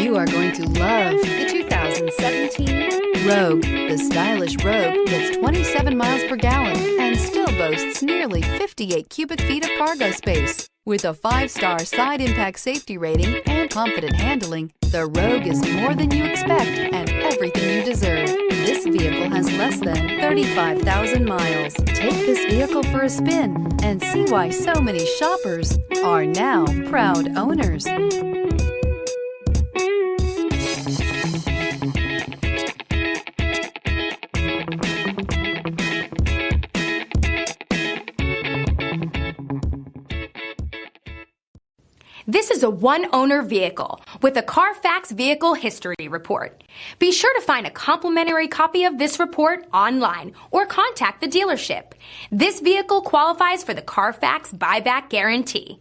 You are going to love the 2017 Rogue. The stylish Rogue gets 27 miles per gallon and still boasts nearly 58 cubic feet of cargo space. With a 5-star side impact safety rating and confident handling, the Rogue is more than you expect and everything you deserve. This vehicle has less than 35,000 miles. Take this vehicle for a spin and see why so many shoppers are now proud owners. This is a one-owner vehicle with a Carfax Vehicle History Report. Be sure to find a complimentary copy of this report online or contact the dealership. This vehicle qualifies for the Carfax Buyback Guarantee.